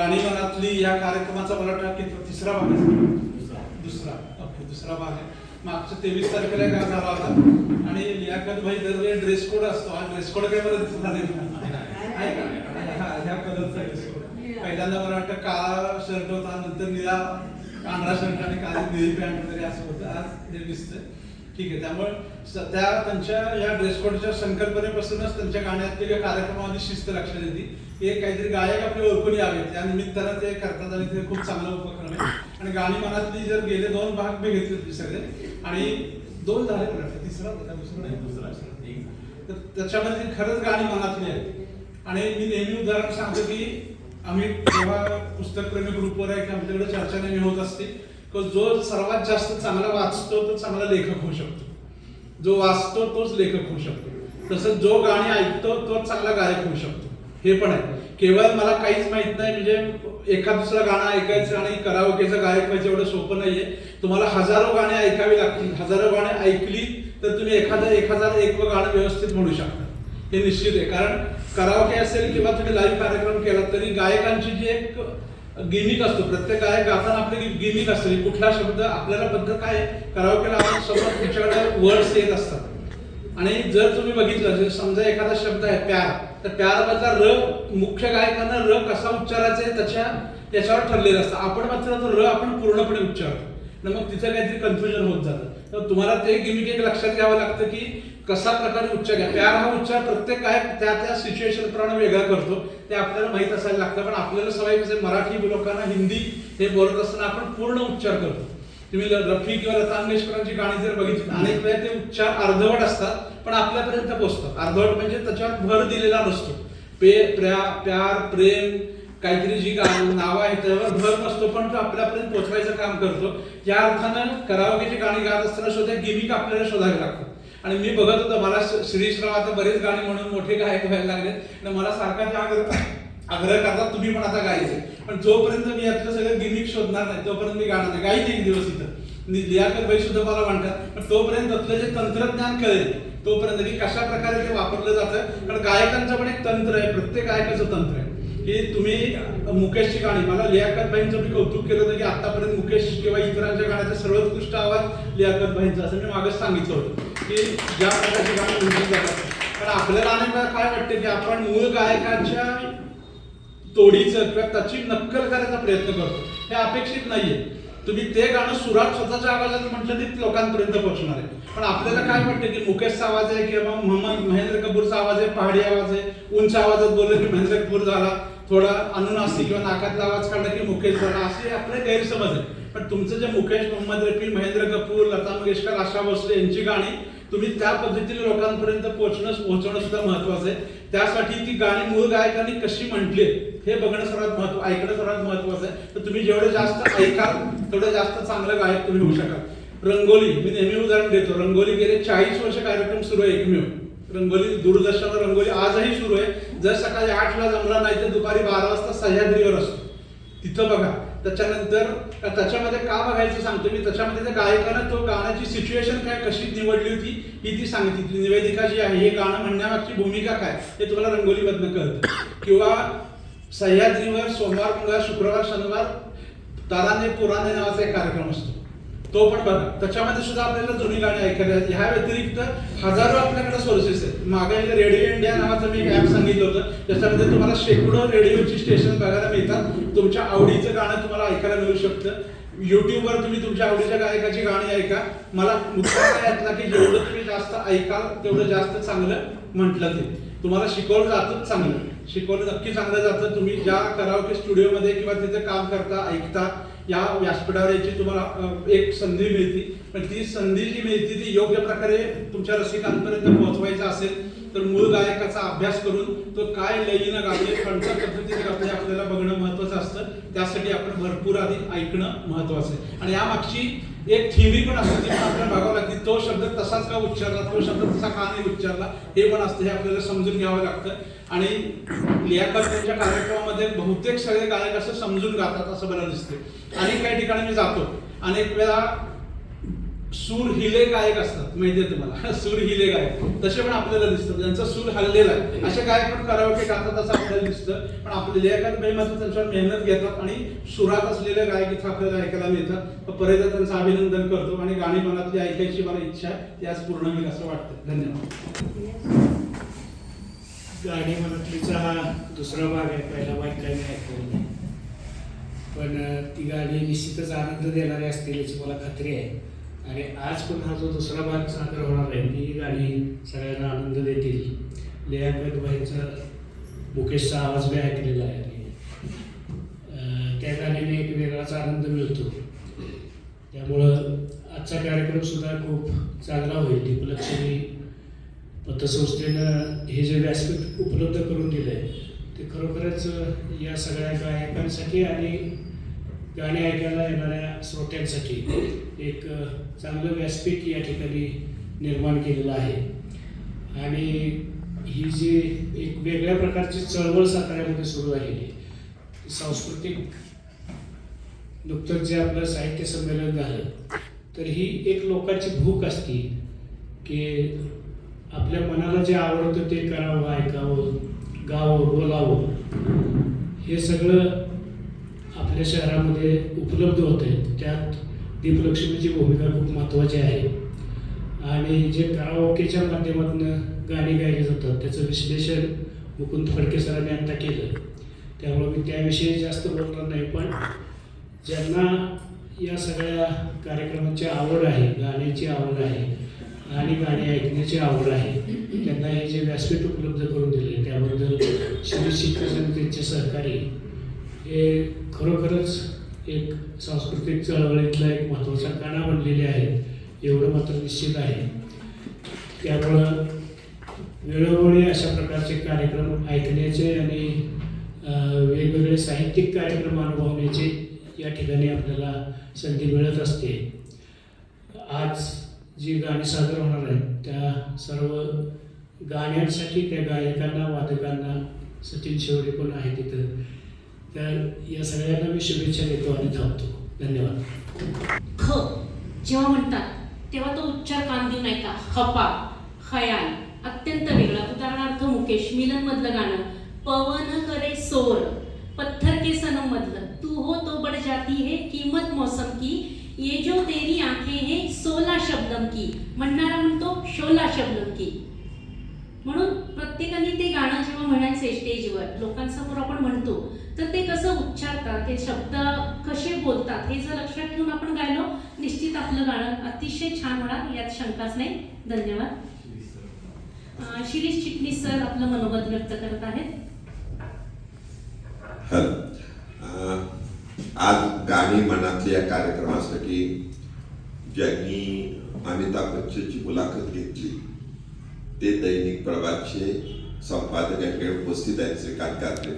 गाणी मनातली या कार्यक्रमाचा मला वाटतं की तिसरा भाग आहे, दुसरा भाग आहे. मागच्या 23 तारखेला काय झाला होता आणि लियाकत भाई दरवेळी ड्रेस कोड असतो. हा ड्रेस कोड काय बरं दिसला नाही आहे का? ह्या कलरचा ड्रेस कोड पहिल्यांदा मला वाटतं काळा शर्ट होता, नंतर निळा पांढरा शर्ट आणि काळी निळी पॅन्ट वगैरे असं होतं. आज हे दिसतंय. ठीक आहे. त्यामुळे सध्या त्यांच्या या ड्रेस कोडच्या संकल्पनेपासूनच त्यांच्या गाण्यातली कार्यक्रमामध्ये शिस्त लक्षात येते. एक काहीतरी गायक आपले ओळखून यावेत त्या निमित्तानं ते करतात आणि ते खूप चांगला उपक्रम आहे. आणि गाणी मनातली जर गेले 2 भाग मी घेतले सगळे आणि 2 झाले बरं, तिसरा होता दुसरा नाही, तर त्याच्यामध्ये खरंच गाणी मनातली आहेत. आणि मी नेहमी उदाहरण सांगतो की आम्ही जेव्हा पुस्तकप्रेमी ग्रुपवर आहे की आमच्याकडे चर्चा नेहमी होत असते की जो सर्वात जास्त चांगला वाचतो तो चांगला लेखक होऊ शकतो, जो वाचतो तोच लेखक होऊ शकतो, तसंच जो गाणी ऐकतो तोच चांगला गायक होऊ शकतो. हे पण आहे. केवळ मला काहीच माहित नाही म्हणजे एखाद दुसरं गाणं ऐकायचं आणि कराओकेचं गायक व्हायचं एवढं सोपं नाहीये. तुम्हाला हजारो गाणी ऐकावी लागतील. हजारो गाणी ऐकली तर तुम्ही एक गाणं व्यवस्थित म्हणू शकता, हे निश्चित आहे. कारण कराओके असेल किंवा तुम्ही लाईव्ह कार्यक्रम केला तरी गायकांची जी एक गिमिक असतो, प्रत्येक गायक गाताना आपली गिमिक असते. कुठला शब्द आपल्याला पद्धत काय कराओकेला आपण समोर तुमच्याकडे वर्ड्स येत असतात आणि जर तुम्ही बघितलं समजा एखादा शब्द आहे प्यार, तर प्यार मधला र मुख्य गायकांना र कसा उच्चारायचा आहे त्याच्यावर ठरलेलं असतं. आपण मात्र तो र आपण पूर्णपणे उच्चारतो ना, मग तिथं काहीतरी कन्फ्युजन होत जातं. तर तुम्हाला ते गिमिक एक लक्षात घ्यावं लागतं की कसा प्रकारे उच्चार घ्या. प्यार हा उच्चार प्रत्येक गायक त्या सिच्युएशन प्रमाणे वेगळा करतो, ते आपल्याला माहित असायला लागतं. पण आपल्याला सवय कसं मराठी लोकांना हिंदी हे बोलत असताना आपण पूर्ण उच्चार करतो. तुम्ही रफी किंवा लता मंगेशकरांची गाणी जर बघितली अनेक वेळा ते उच्चार अर्धवट असतात पण आपल्यापर्यंत पोहोचतात. अर्धवट म्हणजे त्याच्यावर भर दिलेला नसतो. प्यार प्रेम काहीतरी जी नावं आहेत त्यावर भर नसतो पण तो आपल्यापर्यंत पोहोचवायचं काम करतो. या अर्थानं कराओकेची गाणी गात असताना सुद्धा गिमिक आपल्याला शोधावी लागतात. आणि मी बघत होतो मला श्रीश्राव आता बरेच गाणी म्हणून मोठे गायक व्हायला लागले आणि मला सारखा आग्रह करतात तुम्ही पण आता गायचे. पण जोपर्यंत मी यातलं सगळं गिमिक शोधणार नाही तोपर्यंत मी गाणार नाही. गाईन एक दिवस इथं लियाकत भाई सुद्धा मला म्हणतात, पण तोपर्यंत त्यातलं जे तंत्रज्ञान कळेल तोपर्यंत की कशा प्रकारे ते वापरलं जातं. कारण गायकांचं पण एक तंत्र आहे, प्रत्येक गायकाचं तंत्र आहे की तुम्ही मुकेशची गाणी, मला लियाकत भाईंचं मी कौतुक केलं होतं की आतापर्यंत मुकेश किंवा इतरांच्या गाण्याचा सर्वोत्कृष्ट आवाज लियाकत भाईंचा असं मी मागेच सांगितलं होतं की ज्या प्रकारची गाणी म्हटली जातात. पण आपल्याला अनेक वेळा काय वाटतं की आपण मूळ गायकाच्या तोडीचं किंवा त्याची नक्कल करायचा प्रयत्न करतो, हे अपेक्षित नाहीये. तुम्ही ते गाणं सुरात स्वतःच्या आवाजात म्हटलं ते लोकांपर्यंत पोहोचणार आहे. पण आपल्याला काय वाटतं की मुकेशचा आवाज आहे किंवा महेंद्र कपूरचा आवाज आहे, पहाडी आवाज आहे, उंच आवाजात बोललं की महेंद्र कपूर झाला, थोडा अनुनासिक किंवा नाकातला आवाज काढला की मुकेश झाला, असे आपले गैरसमज आहे. पण तुमचं जे मुकेश, मोहम्मद रफी, महेंद्र कपूर, लता मंगेशकर, आशा भोसले यांची गाणी तुम्ही त्या पद्धतीने लोकांपर्यंत पोहोचणं सुद्धा महत्वाचं आहे. त्यासाठी ती गाणी मूळ गायकांनी कशी म्हटली हे बघणं सर्वात ऐकणं सर्वात महत्वाचं आहे. तर तुम्ही जेवढे जास्त ऐकाल तेवढं जास्त चांगलं गायक तुम्ही होऊ शकाल. रंगोली मी नेहमी उदाहरण देतो. रंगोली गेले 40 वर्ष कार्यक्रम सुरू आहे एकमेव. रंगोली दूरदर्शनवर रंगोली आजही सुरू आहे. जर सकाळी 8ला जमला नाही तर दुपारी 12 वाजता सह्याद्रीवर असतो, तिथं बघा. त्याच्यामध्ये का बघायचं सांगतो मी, त्याच्यामध्ये त्या गायकानं तो गाण्याची सिच्युएशन काय कशी निवडली होती ही ती सांगितली. निवेदिका जी आहे हे गाणं म्हणण्यामागची भूमिका काय हे तुम्हाला रंगोलीमधनं कळतं. किंवा सह्याद्रीवर सोमवार, मंगळवार, शुक्रवार, शनिवार ताराने पुराणे नावाचा एक कार्यक्रम असतो, तो पण बघा. त्याच्यामध्ये सुद्धा आपल्याला जुनी गाणी ऐकायला. ह्या व्यतिरिक्त हजारो आपल्याकडे सोर्सेस आहेत. मागे रेडिओ इंडिया नावाचं मी एक ऍप सांगितलं होतं, त्याच्यामध्ये तुम्हाला शेकडो रेडिओची स्टेशन बघायला मिळतात. तुमच्या आवडीचं गाणं तुम्हाला ऐकायला मिळू शकतं. युट्यूबवर तुम्ही तुमच्या आवडीच्या गायकाची गाणी ऐका. मला मुद्दा काय यातला की जेवढं तुम्ही जास्त ऐकाल तेवढं जास्त चांगलं म्हटलं ते तुम्हाला शिकवलं जातं. शिकवलं नक्की चांगलं जातं. तुम्ही ज्या कराओके स्टुडिओमध्ये किंवा तिथे काम करता ऐकता या व्यासपीठावर याची तुम्हाला एक संधी मिळते. पण ती संधी जी मिळते ती योग्य प्रकारे तुमच्या रसिकांपर्यंत पोहोचवायचा असेल तर मूळ गायकाचा अभ्यास करून तो काय लयीनं गाते, कोणत्या पद्धतीने गाते आपल्याला बघणं महत्वाचं असतं. त्यासाठी आपण भरपूर आधी ऐकणं महत्वाचं आहे. आणि यामागची एक थिअरी पण असते ती आपल्याला बघावं लागते. तो शब्द तसाच का उच्चारला, तो शब्द तसा का नाही उच्चारला हे पण असतं. हे आपल्याला समजून घ्यावं लागतं. आणि लियाकत त्यांच्या कार्यक्रमामध्ये बहुतेक सगळे गायक असं समजून गातात असं मला दिसते. अनेक काही ठिकाणी मी जातो, अनेक वेळा सूर हिले गायक असतात, माहिती आहे तुम्हाला सूर हिले गायक तसे पण आपल्याला दिसतात, ज्यांचा सूर हललेला आहे असे गायक पण करावके गातात असं आपल्याला दिसतं. पण आपले लेखक भाई मात्र त्यांच्यावर मेहनत घेतात आणि सुरात असलेले गायक इथं आपल्याला ऐकायला मिळतात. परत त्यांचं अभिनंदन करतो आणि गाणी मनातली ऐकायची मला इच्छा आहे ती आज पूर्ण होईल असं वाटतं. धन्यवाद. गाणी मनातलीचा हा दुसरा भाग आहे, पहिला भाग काही नाही ऐकलेला नाही, पण ती गाणी निश्चितच आनंद देणारी असतील याची मला खात्री आहे. आणि आज पण हा जो दुसरा भाग सादर होणार आहे ती गाणी सगळ्यांना आनंद देतील. लेखक भाईचा मुकेशचा आवाज मी ऐकलेला आहे आणि त्या गाण्याने एक वेगळाच आनंद मिळतो. त्यामुळं आजचा कार्यक्रम सुद्धा खूप चांगला होईल. दीपलक्ष्मी पतसंस्थेनं हे जे व्यासपीठ उपलब्ध करून दिलं आहे ते खरोखरच या सगळ्या गायकांसाठी आणि गाणी ऐकायला येणाऱ्या श्रोत्यांसाठी एक चांगलं व्यासपीठ या ठिकाणी निर्माण केलेलं आहे. आणि ही जी एक वेगळ्या प्रकारची चळवळ साताऱ्यामध्ये सुरू झालेली सांस्कृतिक, नुकतंच जे आपलं साहित्य संमेलन झालं तर ही एक लोकांची भूक असते की आपल्या मनाला जे आवडतं ते करावं, ऐकावं, गावं, बोलावं. हे सगळं आपल्या शहरामध्ये उपलब्ध होते. त्यात दीपलक्ष्मीची भूमिका खूप महत्त्वाची आहे. आणि जे कराओकेच्या माध्यमातून गाणी गायली जातात त्याचं विश्लेषण मुकुंद फडके सरांनी आता केलं, त्यामुळे मी त्याविषयी जास्त बोलणार नाही. पण ज्यांना या सगळ्या कार्यक्रमाची आवड आहे, गाण्याची आवड आहे आणि गाणी ऐकण्याची आवड आहे, त्यांना हे जे व्यासपीठ उपलब्ध करून दिले त्याबद्दल श्री शिक्षक समितीचे सहकारी हे खरोखरच एक सांस्कृतिक चळवळीतला एक महत्त्वाचा कणा बनलेले आहेत एवढं मात्र निश्चित आहे. त्यामुळं वेळोवेळी अशा प्रकारचे कार्यक्रम ऐकण्याचे आणि वेगवेगळे साहित्यिक कार्यक्रम अनुभवण्याचे या ठिकाणी आपल्याला संधी मिळत असते. आज जी गाणी सादर होणार आहेत त्या सर्व गाण्यांसाठी त्या गायकांना, वादकांना, सचिन शेवडे पण आहे तिथं, तर या सगळ्यांना मी शुभेच्छा देतो आणि थांबतो. धन्यवाद. ख जेव्हा म्हणतात तेव्हा तो उच्चार कान देऊ नाही का, हपा, खयाल अत्यंत वेगळा. उदाहरणार्थ मुकेश मिलन मधलं गाणं, पवन करे सोर, पत्थर के सनम मधलं, तू हो तो बढ़ जाती है कीमत मौसम की, ये जो तेरी आंखें हैं 16 शब्दम की, म्हणणारा म्हणतो 16 शब्दम की. म्हणून प्रत्येकाने ते गाणं जेव्हा म्हणायचं स्टेजवर लोकांसमोर आपण म्हणतो तर ते कसं उच्चारतात, ते शब्द कसे बोलतात हे जर लक्षात ठेवून आपण गायलो निश्चित आपलं गाणं अतिशय छान होणार, यात शंकाच नाही. धन्यवाद. शिरीष चिटणीस सर आपलं मनोगत व्यक्त करत आहेत. आज गाणी मनातल्या या कार्यक्रमासाठी ज्यांनी अमिताभ बच्चनची मुलाखत घेतली ते दैनिक प्रभातचे संपादक या ठिकाणी उपस्थित आहेत, श्रीकांत कात्रे.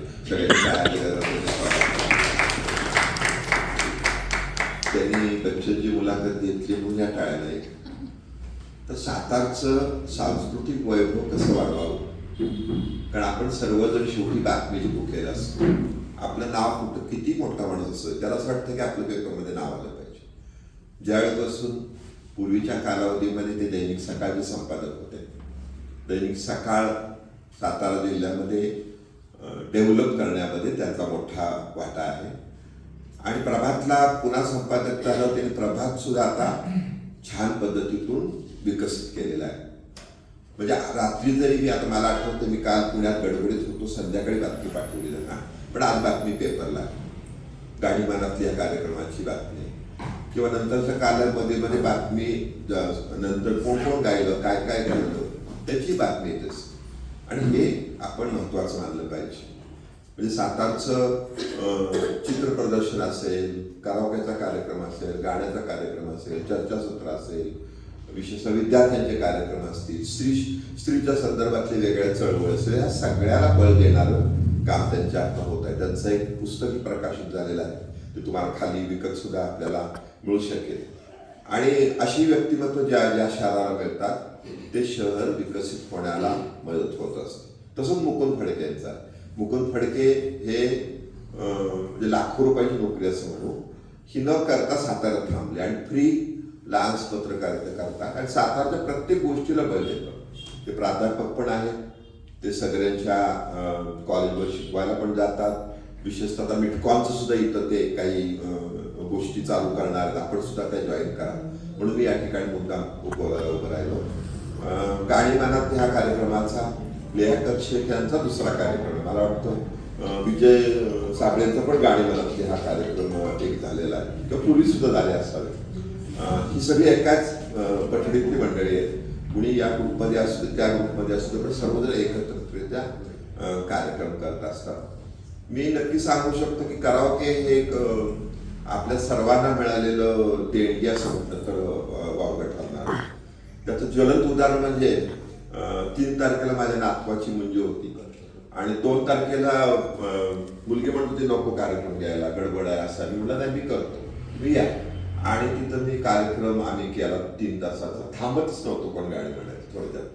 त्यांनी बच्चनची मुलाखत घेतली म्हणून या टाळ्या नाही. तर सातारचं सांस्कृतिक वैभव कसं वाढवावं, कारण आपण सर्वजण शेवटी बातमीची भुकेला असतो. आपलं नाव कुठं किती मोठा माणूस असतं त्याला असं वाटतं की आपलं पेपरमध्ये नाव आलं पाहिजे. ज्यावेळेपासून पूर्वीच्या कालावधीमध्ये ते दैनिक सकाळचे संपादक होते. दैनिक सकाळ सातारा जिल्ह्यामध्ये डेव्हलप करण्यामध्ये त्यांचा मोठा वाटा आहे. आणि प्रभातला पुन्हा संपादक झाला, त्यांनी प्रभात सुद्धा आता छान पद्धतीतून विकसित केलेला आहे. म्हणजे रात्री जरी मी आता मला आठवतं मी काल पुण्यात गडबडीत होतो, संध्याकाळी बातमी पाठवली ना, पण आज बातमी पेपरला गाणी मनातली या कार्यक्रमाची बातमी किंवा नंतरच्या कालामध्ये बातमी नंतर कोण कोण गायलं, काय काय घडलं त्याची बातमी येत असते. आणि हे आपण महत्त्वाचं मानलं पाहिजे. म्हणजे सातारचं चित्र प्रदर्शन असेल, कराओकेचा कार्यक्रम असेल, गाण्याचा कार्यक्रम असेल, चर्चासत्र असेल, विशेषतः विद्यार्थ्यांचे कार्यक्रम असतील, स्त्रीच्या संदर्भातले वेगळ्या चळवळ असेल, या सगळ्याला बळ देणारं काम त्यांच्या हातात होत आहे. त्यांचं एक पुस्तकही प्रकाशित झालेलं आहे, ते तुम्हाला खाली विकत सुद्धा आपल्याला मिळू शकेल. आणि अशी व्यक्तिमत्व ज्या ज्या शहराला मिळतात ते शहर विकसित होण्याला मदत होत असते. तसंच मुकुंद फडके यांचा, मुकुंद फडके हे म्हणजे लाखो रुपयाची नोकरी असं म्हणू ही न करता साताऱ्यात थांबले आणि फ्री लान्स पत्रकारिता करता, कारण सातारच्या प्रत्येक गोष्टीला बल येतं. ते प्राध्यापक पण आहेत, ते सगळ्यांच्या कॉलेजवर शिकवायला पण जातात. विशेषतः आता मिटकॉनचं सुद्धा इथं ते काही गोष्टी चालू करणार आहेत, आपण सुद्धा त्या जॉईन करा म्हणून मी या ठिकाणी मुद्दाम बोलायला उभं राहिलो. गाणीमानात ह्या कार्यक्रमाचा लियाकत शेख यांचा दुसरा कार्यक्रम आहे. मला वाटतं विजय साबळेंचा पण गाणीमानातले हा कार्यक्रम एक झालेला आहे किंवा पूर्वी सुद्धा झाले असावे. ही सगळी एकाच पठडीतली मंडळी आहेत. कुणी या ग्रुपमध्ये असतो, त्या ग्रुपमध्ये असतो, पण सर्वजण एकत्रितरित्या कार्यक्रम करत असतात. मी नक्की सांगू शकतो की कराओके हे एक आपल्या सर्वांना मिळालेलं देणगी असं म्हटलं तर वावगं ठरणार. त्याचं ज्वलंत उदाहरण म्हणजे 3 तारखेला माझ्या नातवाची मुंजी होती आणि 2 तारखेला मुलगी म्हणत होती नको कार्यक्रम घ्यायला, गडबड आहे असा. मी म्हटलं नाही, मी करतो, मी या. आणि तिथं मी कार्यक्रम आम्ही केला 3 तासाचा. थांबतच नव्हतो कोण गाणी म्हणायचं थोडक्यात.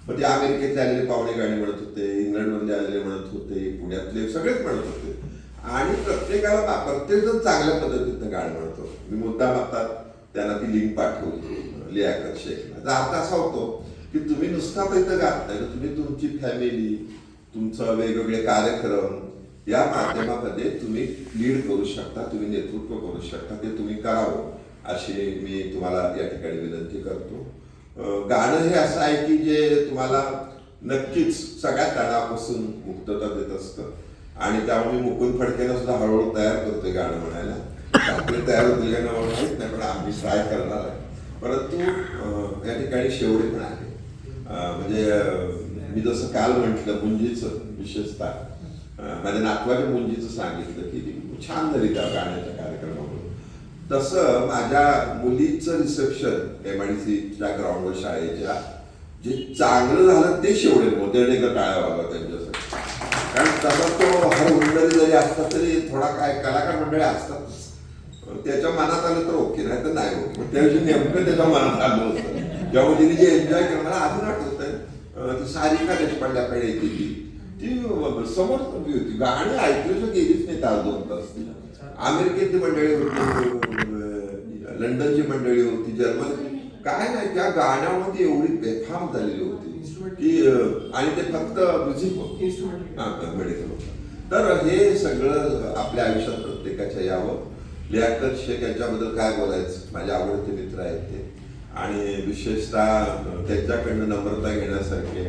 मग ते अमेरिकेतले आलेले पाहुणे गाणी म्हणत होते, इंग्लंडमधले आलेले म्हणत होते, पुण्यातले सगळेच म्हणत होते आणि प्रत्येक जण चांगल्या पद्धतीनं गाणं म्हणतो. मी मुद्दाम आता त्यांना ती लिंक पाठवली लियाकत शेखला. अर्थ असा होतो की तुम्ही नुसता इथं गात नाही, तुम्ही तुमची फॅमिली, तुमचं वेगवेगळे कार्यक्रम या माध्यमामध्ये तुम्ही लीड करू शकता, तुम्ही नेतृत्व करू शकता. ते तुम्ही करावं अशी मी तुम्हाला या ठिकाणी विनंती करतो. गाणं हे असं आहे की जे तुम्हाला नक्कीच सगळ्या तणावापासून मुक्तता देत असतं आणि त्यामुळे मी मुकुंद फडकेला सुद्धा हळूहळू तयार करतोय गाणं म्हणायला. आपले तयार होतील का नाही माहित नाही, पण आम्ही ट्राय करणार आहे. परंतु या ठिकाणी शेवटे पण आहे. म्हणजे मी जसं काल म्हटलं मुंजीचं विशेषतः माझ्या नातवाच्या मुंजीचं सांगितलं की ती छान झाली त्या गाण्याच्या कार्यक्रमामुळे, तसं माझ्या मुलीचं रिसेप्शन MIDCच्या ग्राउंडवर शाळेच्या जे चांगलं झालं ते शेवटे मोदे टाळ्या वाजवा त्यांच्यासाठी. कारण तसा तो हर मंडळी जरी असतात तरी थोडा काय कलाकार मंडळी असतात, त्याच्या मनात आलं तर ओके, नाही तर नाही ओके. त्या दिवशी नेमकं त्याच्या मनात आलं होतं. जेव्हा तिने जे एन्जॉय केलं मला अजून आठवत आहे, ती सारिका देशपांड्याकडे येते ती समोर उभी होती, गाणी ऐकल्याशिवाय गेलीच नाही. तास 2 तास अमेरिकेतली मंडळी होती, लंडनची मंडळी होती, जर्मनी, काय नाही त्या गाण्यामध्ये एवढी बेफाम झालेली होती की आणि ते फक्त म्युझिक होतं, मेडिकल होतं. तर हे सगळं आपल्या आयुष्यात प्रत्येकाच्या यावं. लियाकत शेख यांच्याबद्दल काय बोलायचं, माझे आवडते मित्र आहेत ते आणि विशेषतः त्यांच्याकडनं नम्रता घेण्यासारखे,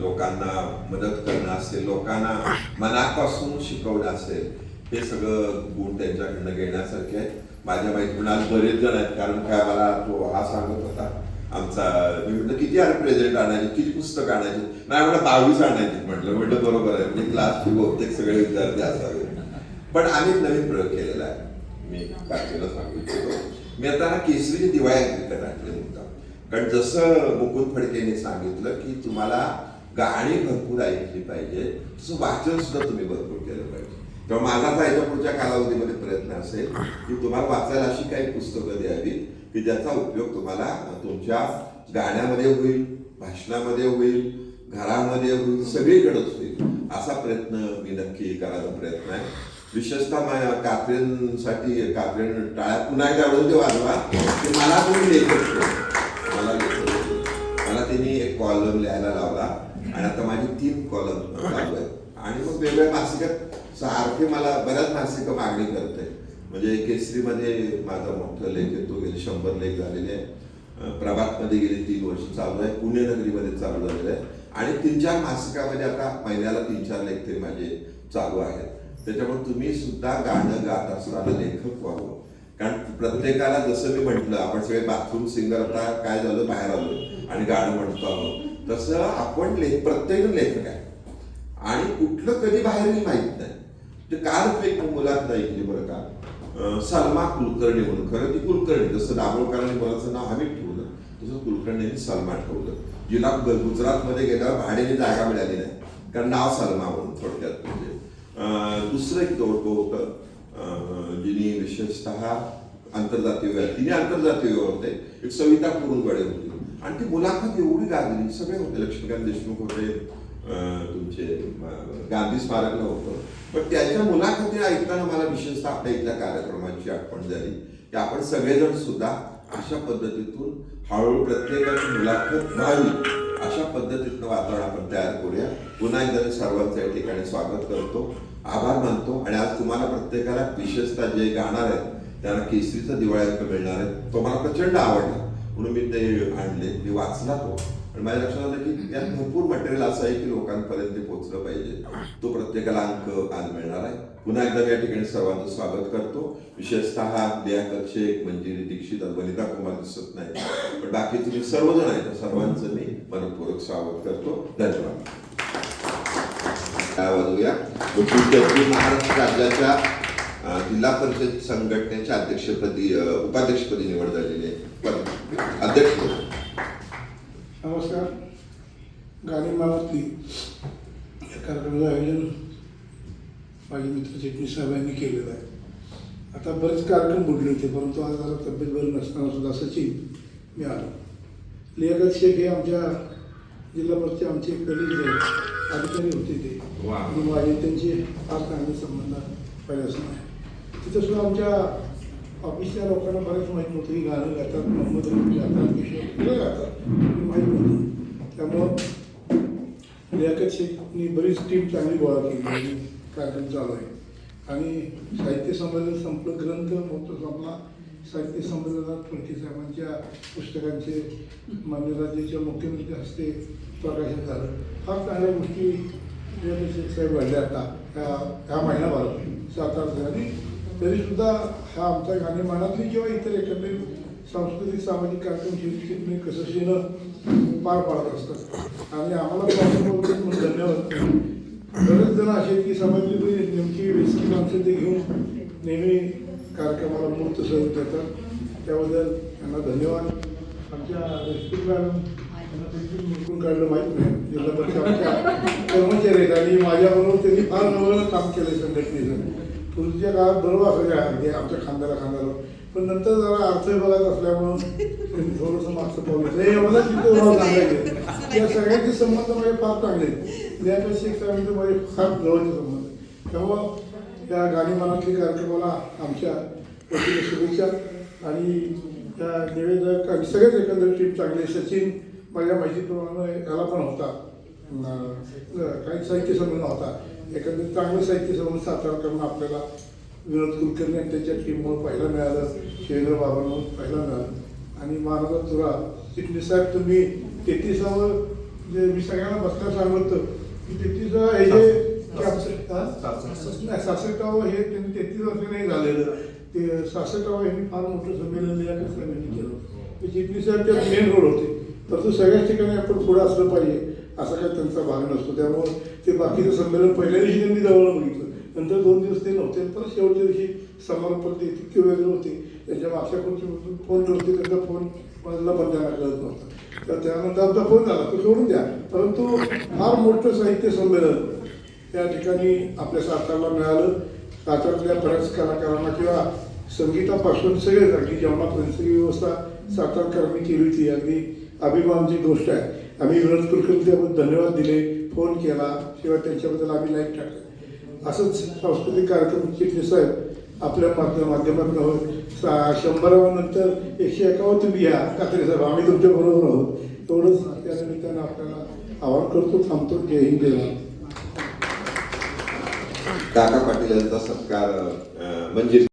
लोकांना मदत करणं असेल, लोकांना मनापासून शिकवणं असेल, हे सगळं गुण त्यांच्याकडनं घेण्यासारखे आहेत. माझ्या माहिती आज बरेच जण आहेत, कारण काय मला तो हा सांगत होता आमचा, मी म्हटलं किती प्रेझेंट आणायचे, किती पुस्तक आणायचे, नाही म्हटलं 22 आणायचे. म्हटलं बरोबर आहे, म्हणजे क्लासचे बहुतेक सगळे विद्यार्थी असावे. पण आम्ही नवीन प्रयोग केलेला आहे. मी काकीला सांगू इच्छितो, मी आता ना केसरी दिवाळी विकत आणले होता. कारण जसं मुकुंद फडकेने सांगितलं की तुम्हाला गाणी भरपूर ऐकली पाहिजे, तसं वाचन सुद्धा तुम्ही भरपूर केलं पाहिजे. तेव्हा माझा आता याच्या पुढच्या कालावधीमध्ये प्रयत्न असेल की तुम्हाला वाचायला अशी काही पुस्तकं द्यावी की ज्याचा उपयोग तुम्हाला तुमच्या गाण्यामध्ये होईल, भाषणामध्ये होईल, घरामध्ये होईल, सगळीकडेच होईल. असा प्रयत्न मी नक्की करायचा प्रयत्न आहे. विशेषतः कात्रीनसाठी कात्रीन टाळ्या पुन्हा एकदा एवढं ते वाजवा की मला कोणी लेखक मला त्यांनी एक कॉलम लिहायला लावला आणि आता माझी 3 कॉलम चालू आहेत. आणि मग वेगवेगळ्या मासिकात सारखे मला बऱ्याच मासिकं मागणी करते. म्हणजे केसरीमध्ये माझा मोठा लेख आहे, तो गेले 100 लेख झालेले आहे. प्रभातमध्ये गेले 3 वर्ष चालू आहे. पुणे नगरीमध्ये चालू झालेलं आहे आणि 3-4 मासिकामध्ये आता महिन्याला 3-4 लेख तरी माझे चालू आहेत. त्याच्यामुळे तुम्ही सुद्धा गाणं गात असताना लेखक व्हावं. कारण प्रत्येकाला जसं मी म्हटलं, आपण सगळे बाथरूम सिंगर आता काय झालं बाहेर आलो आणि गाणं म्हणतो आहोत, तसं आपण प्रत्येक लेखक आहे आणि कुठलं कधी बाहेर माहित नाही. ते कालच एक मुलात ऐकली बरं का, सलमा कुलकर्णी म्हणून. खरं ती कुलकर्णी, जसं दाभोळकरांनी मुलाचं नाव हमीद ठेवलं तसं कुलकर्णींनी सलमा ठेवलं. जिला गुजरातमध्ये गेल्यावर भाड्याने जागा मिळाली नाही, कारण नाव सलमा म्हणून थोडक्यात. म्हणजे दुसरं एक जोडपं होतं जिने विशेषतः आंतरजातीय, तिने आंतरजातीय होते, एक सविता कुरुंदवाडे होती आणि ती मुलाखत एवढी गाजली. सगळे होते, लक्ष्मीकांत देशमुख होते, तुमचे गांधी स्मारकला होतं. पण त्याच्या मुलाखती ऐकताना मला विशेषतः आपल्या इथल्या कार्यक्रमाची आठवण झाली की आपण सगळेजण सुद्धा अशा पद्धतीतून हळूहळू प्रत्येकाची मुलाखत व्हावी अशा पद्धतीतलं वातावरण आपण तयार करूया. पुन्हा एकदा मी सर्वांचं या ठिकाणी स्वागत करतो, आभार मानतो. आणि आज तुम्हाला प्रत्येकाला विशेषतः जे गाणार आहेत त्यांना केसरीचा दिवाळी मिळणार आहे. तो मला प्रचंड आवडला म्हणून मी ते आणले, मी वाचला तो. आणि माझ्या लक्षात आलं की यात भरपूर मटेरियल असं आहे की लोकांपर्यंत ते पोहोचलं पाहिजे. तो प्रत्येकाला अंक आज मिळणार आहे. पुन्हा एकदा या ठिकाणी सर्वांचं स्वागत करतो. विशेषतः लियाकत शेख, मंजिरी दीक्षित, वनिता कुमार दिसत नाही, पण बाकी तुम्ही सर्वजण आहेत, तर सर्वांचं मी मनपूर्वक स्वागत करतो. धन्यवाद. वाजवूया. महाराष्ट्र राज्याच्या जिल्हा परिषद संघटनेच्या अध्यक्षपदी उपाध्यक्षपदी निवड झालेली आहे. अध्यक्ष नमस्कार. गाणेमानातली या कार्यक्रमाचं आयोजन माझे मित्र चिटणीस साहेबांनी केलेलं आहे. आता बरेच कार्यक्रम बुडले होते, परंतु आज जरा तब्येत बरी नसताना सुद्धा सचिन मी आलो. लियाकत शेख हे आमच्या जिल्हा परिषदचे आमचे कलीग अधिकारी होते ते, आणि माझे त्यांचे फार चांगले संबंध पहिल्यापासून आहे. तिथं सुद्धा आमच्या ऑफिसच्या लोकांना बरेच माहीत नव्हतं की गाणं गातात, मोहम्मद रफी गातात, किशोर गातात, हे माहीत नव्हतं. त्यामुळं लियाकत शेखनी बरीच टीम चांगली गोळा केली आणि कार्यक्रम चालू आहे. आणि साहित्य संमेलन संपलं, ग्रंथ मोठं संपला. साहित्य संमेलनात फडके साहेबांच्या पुस्तकांचे मान्य राज्याच्या मुख्यमंत्री हस्ते प्रकाशन झालं. फार चांगल्या गोष्टी लियाकत शेख साहेब घडल्या आता ह्या महिनाभरात 7-8 आणि तरीसुद्धा हा आमचा गाणेमानातली किंवा इतर एकंदरीत सांस्कृतिक सामाजिक कार्यक्रम शिवचितने कसोशीनं पार पाडत असतात. आणि आम्हाला म्हणून धन्यवाद. बरेच जण असे आहेत की समाजातली नेमकी वेसकी माणसं ते घेऊन नेहमी कार्यक्रमाला मूर्त स्वरूप देतात. त्याबद्दल त्यांना धन्यवाद. आमच्या रेस्टॉरंट मॅडम त्यांना देखील मुलकून काढलं माहीत नाही. जिल्हा परिषद आमच्या कर्मचारी आहेत आणि माझ्याबरोबर त्यांनी फार नवं काम केलं संघटनेचं. पूर्वीच्या काळात बरोबर असायच्या अगदी आमच्या खांद्याला, पण नंतर जरा अर्थ विभागात असल्यामुळं त्यांनी थोडंसं मागचं पाऊल घेतलं. एवढं तिथं मला सांगायचं या सगळ्यांचे संबंध माझे फार चांगले आहेत. लियाकत शेख साहेबांचे माझे फार जवळचे संबंध. त्यामुळं त्या गाणेमानातल्या कार्यक्रमाला आमच्या वतीने शुभेच्छा. आणि त्या निवेदक आणि सगळेच एकंदरीत टीम चांगले. सचिन माझ्या माहितीप्रमाणे याला पण होता, काही साहित्य संमेलन होता. एकंदरीत चांगलं साहित्य संमेलन सातारा करून आपल्याला विनोद कुलकर्णी आणि त्याच्या टीममुळे पाहायला मिळालं, शिवेंद्र बाबांना पाहायला मिळालं. आणि महाराजा तुरा चिटणीस साहेब, तुम्ही 33वर जे मी सगळ्यांना बसता सांगतो की 33 हे जे 66व हे त्यांनी 33 वर्ष नाही झालेलं, ते 66व यांनी फार मोठं संमेलन लियाकत साहेबांनी केलं. ते चिटणीस साहेब त्यात मेन रोल होते. परंतु सगळ्याच ठिकाणी आपण पुढं असलं पाहिजे असा काही त्यांचा भाग नसतो. त्यामुळं ते बाकीचं संमेलन पहिल्या दिवशी त्यांनी जवळ बघितलं, नंतर 2 दिवस ते नव्हते, परत शेवटच्या दिवशी समारोपात ते इतके वेगळे होते. त्यांच्या मागच्या कोणती फोन करते, त्यांचा फोन मला पण त्यांना कळत नव्हता. तर त्यानंतर आमचा फोन झाला, तो सोडून द्या. परंतु फार मोठं साहित्य संमेलन त्या ठिकाणी आपल्या सातारला मिळालं. सातारातल्या बऱ्याच कलाकारांना किंवा संगीतापासून सगळेच अगदी जेवणापर्यंत सगळी व्यवस्था सातारकरांनी केली होती. अगदी अभिमानाची गोष्ट आहे. आम्ही विनोद कुलकर्णी त्याबद्दल धन्यवाद दिले, फोन केला, शिवाय त्यांच्याबद्दल आम्ही लाईक टाकलं. असंच सांस्कृतिक कार्यक्रम चिटणीस साहेब आपल्या माध्यमातून होत. 100 नंतर 151 तुम्ही घ्या कात्रे साहेब, आम्ही तुमच्या बरोबर आहोत. एवढंच त्या निमित्तानं आपल्याला आवाहन करतो. थांबतो. जय हिंद, जय महाराष्ट्र. काका पाटील यांचा सत्कार मंजिरी